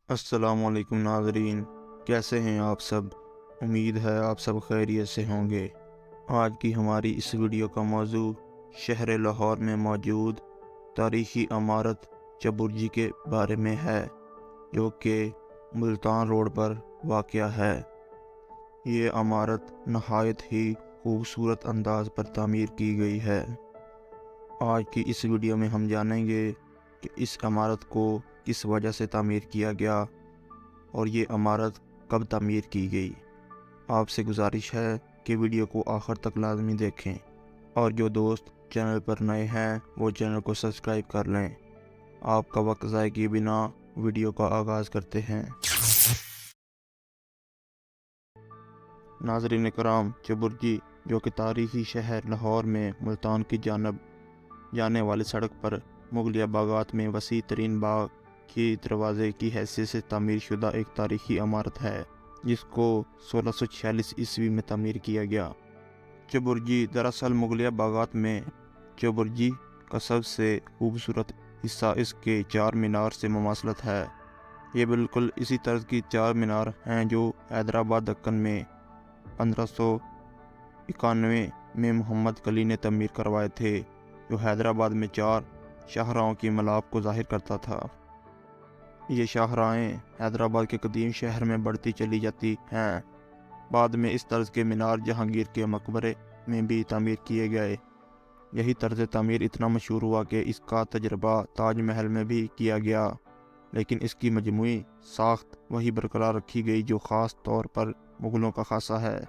अस्सलाम वालेकुम नाज़रीन, कैसे हैं आप सब। उम्मीद है आप सब खैरियत से होंगे। आज की हमारी इस वीडियो का मौजू शहर लाहौर में मौजूद तारीख़ी इमारत चबुर्जी के बारे में है, जो कि मुल्तान रोड पर वाक़या है। ये इमारत नहायत ही खूबसूरत अंदाज पर तामीर की गई है। आज की इस वीडियो में हम जानेंगे कि इस इमारत को किस वजह से तामीर किया गया और ये इमारत कब तामीर की गई। आपसे गुजारिश है कि वीडियो को आखिर तक लाजमी देखें, और जो दोस्त चैनल पर नए हैं वो चैनल को सब्सक्राइब कर लें। आपका वक्त ज़ाय किए बिना वीडियो का आगाज़ करते हैं। नाज़रीन कराम, चबुर्जी जो कि तारीख़ी शहर लाहौर में मुल्तान की जानब जाने वाली सड़क पर मुगलिया बागात में वसी तरीन बाग की दरवाज़े की हैसियत से तामीर शुदा एक तारीख़ी इमारत है, जिसको 1646 ईस्वी में तामीर किया गया। चबुर्जी दरअसल मुगलिया बागात में चबुर्जी का सबसे खूबसूरत हिस्सा इसके चार मीनार से मुमासलत है। ये बिल्कुल इसी तर्ज की चार मीनार हैं जो हैदराबाद दक्कन में 1591 में मोहम्मद कली ने तामीर करवाए थे, जो हैदराबाद में चार शाहराहों की मिलाप को ज़ाहिर करता था। ये शाहराहें हैदराबाद के कदीम शहर में बढ़ती चली जाती हैं। बाद में इस तर्ज के मीनार जहांगीर के मकबरे में भी तामीर किए गए। यही तर्ज तामीर इतना मशहूर हुआ कि इसका तजर्बा ताज महल में भी किया गया, लेकिन इसकी मजमूई साख्त वही बरकरार रखी गई जो ख़ास तौर पर मुग़लों का खासा है।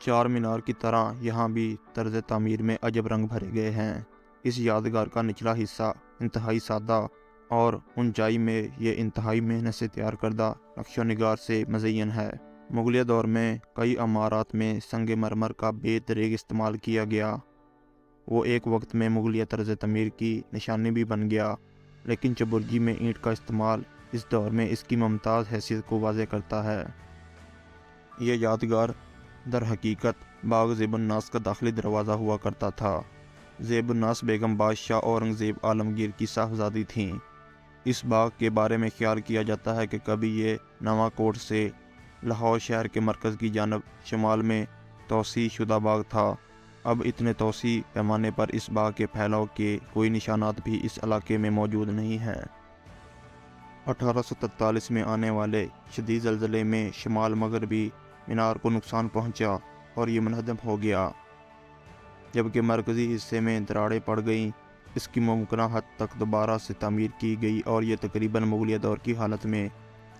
चार मीनार की तरह यहाँ भी तर्ज तामीर में अजब रंग भरे गए हैं। इस यादगार का निचला हिस्सा इंतहाई सादा और ऊंचाई में ये इंतहाई मेहनत से तैयार करदा नक्शो निगार से मज़य्यन है। मुगलिया दौर में कई इमारत में संग मरमर का बेतरीक इस्तेमाल किया गया। वो एक वक्त में मुगलिया तर्ज तमीर की निशानी भी बन गया, लेकिन चबुर्जी में ईंट का इस्तेमाल इस दौर में इसकी मुमताज़ हैसियत को वाज़े करता है। ये यादगार दर हकीकत बाग ज़ेबुन्नास का दाखिली दरवाज़ा हुआ करता था। ज़ेबुन्नास बेगम बादशाह औरंगज़ेब आलमगीर की साहबजादी थीं। इस बाग के बारे में ख्याल किया जाता है कि कभी ये नवा कोट से लाहौर शहर के मरकज़ की जानब शमाल में तोसी शुदा बाग था। अब इतने तोसी पैमाने पर इस बाग के फैलाव के कोई निशानात भी इस इलाके में मौजूद नहीं हैं। 1843 में आने वाले शदीद ज़लज़ले में शमाल मगरबी मीनार को नुकसान पहुंचा और ये मुनहदम हो गया, जबकि मरकज़ी हिस्से में दरारें पड़ गईं। इसकी मुमकिन हद तक दोबारा से तामीर की गई और ये तकरीबन मुगलिया दौर की हालत में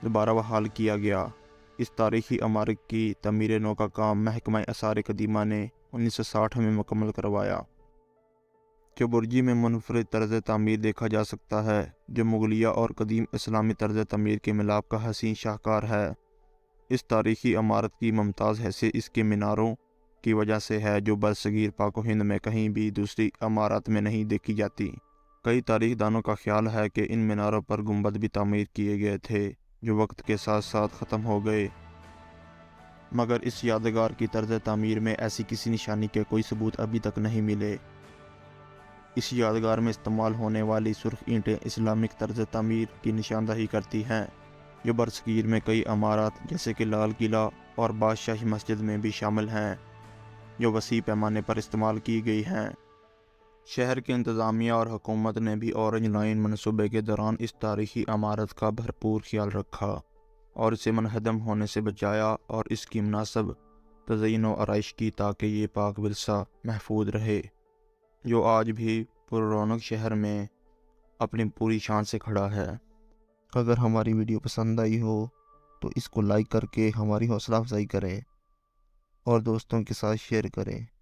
दोबारा बहाल किया गया। इस तारीख़ी इमारत की तमीर नौ का काम महकमा आसार कदीमा ने 1960 में मुकम्मल करवाया। चबुर्जी में मुनफरिद तर्ज तामीर देखा जा सकता है, जो मुगलिया और कदीम इस्लामी तर्ज तामीर के मिलाप का हसीन शाहकार है। इस तारीख़ी इमारत की मुमताज़ हैसियत इसके मीनारों की वजह से है, जो बरसगीर पाक हिंद में कहीं भी दूसरी इमारत में नहीं देखी जाती। कई तारीख़ दानों का ख्याल है कि इन मीनारों पर गुंबद भी तामीर किए गए थे, जो वक्त के साथ साथ ख़त्म हो गए, मगर इस यादगार की तर्ज तामीर में ऐसी किसी निशानी के कोई सबूत अभी तक नहीं मिले। इस यादगार में इस्तेमाल होने वाली सुर्ख ईंटें इस्लामिक तर्ज तामीर की निशानदही करती हैं, जो बरसगीर में कई इमारत जैसे कि लाल किला और बादशाही मस्जिद में भी शामिल हैं, जो वसी पैमाने पर इस्तेमाल की गई हैं। शहर की इंतज़ामिया और हुकूमत ने भी ऑरेंज लाइन मनसूबे के दौरान इस तारीख़ी इमारत का भरपूर ख्याल रखा और इसे मुनहदम होने से बचाया और इसकी मुनासिब तज़य्युन व आराइश की, ताकि ये पाक विरसा महफूज रहे, जो आज भी पुररौनक शहर में अपनी पूरी शान से खड़ा है। अगर हमारी वीडियो पसंद आई हो तो इसको लाइक करके हमारी हौसला अफजाई करें और दोस्तों के साथ शेयर करें।